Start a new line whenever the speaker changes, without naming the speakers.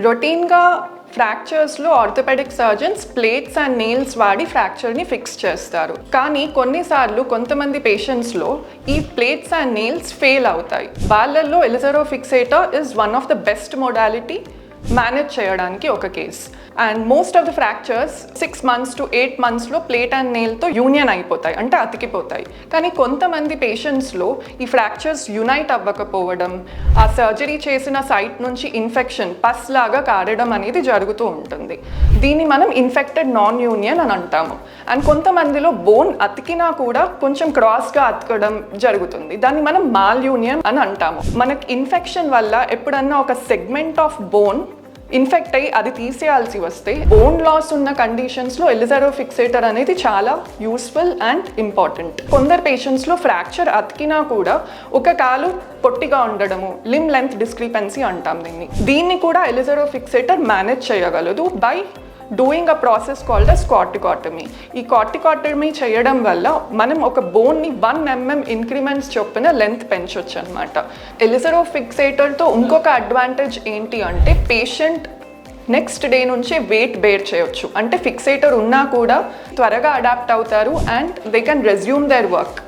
రొటీన్గా ఫ్రాక్చర్స్లో orthopaedic surgeons plates and nails వాడి ఫ్రాక్చర్ని ఫిక్స్ చేస్తారు. కానీ కొన్నిసార్లు కొంతమంది పేషెంట్స్లో ఈ ప్లేట్స్ అండ్ నెయిల్స్ ఫెయిల్ అవుతాయి. వాళ్ళల్లో Ilizarov fixator is one of the best modality manage చేయడానికి ఒక case. And most of the fractures 6 months to 8 monthsలో ప్లేట్ అండ్ నెయిల్తో యూనియన్ అయిపోతాయి, అంటే అతికిపోతాయి. కానీ కొంతమంది పేషెంట్స్లో ఈ ఫ్రాక్చర్స్ యునైట్ అవ్వకపోవడం, ఆ సర్జరీ చేసిన సైట్ నుంచి ఇన్ఫెక్షన్ పస్ లాగా కారడం అనేది జరుగుతూ ఉంటుంది. దీన్ని మనం ఇన్ఫెక్టెడ్ నాన్ యూనియన్ అని అంటాము. అండ్ కొంతమందిలో బోన్ అతికినా కూడా కొంచెం క్రాస్గా అతకడం జరుగుతుంది. దాన్ని మనం మాల్ యూనియన్ అని అంటాము. మనకి ఇన్ఫెక్షన్ వల్ల ఎప్పుడన్నా ఒక సెగ్మెంట్ ఆఫ్ బోన్ ఇన్ఫెక్ట్ అయ్యి అది తీసేయాల్సి వస్తే బోన్ లాస్ ఉన్న కండిషన్స్లో ఎలిజరో ఫిక్సేటర్ అనేది చాలా యూస్ఫుల్ అండ్ ఇంపార్టెంట్. కొందరు పేషెంట్స్లో ఫ్రాక్చర్ అతికినా కూడా ఒక కాలు పొట్టిగా ఉండడము, లిమ్ లెంత్ డిస్క్రిపెన్సీ అంటాం దీన్ని కూడా ఎలిజరో ఫిక్సేటర్ మేనేజ్ చేయగలదు by doing a process called as corticotomy. ఈ కార్టికాటమీ చేయడం వల్ల మనం ఒక బోన్ని 1 mm ఇంక్రిమెంట్స్ చొప్పున లెంత్ పెంచవచ్చు అనమాట. ఎలిజరో ఫిక్సేటర్తో ఇంకొక అడ్వాంటేజ్ ఏంటి అంటే పేషెంట్ నెక్స్ట్ డే నుంచే వెయిట్ బేర్ చేయొచ్చు. అంటే ఫిక్సేటర్ ఉన్నా కూడా త్వరగా అడాప్ట్ అవుతారు and they can resume their work.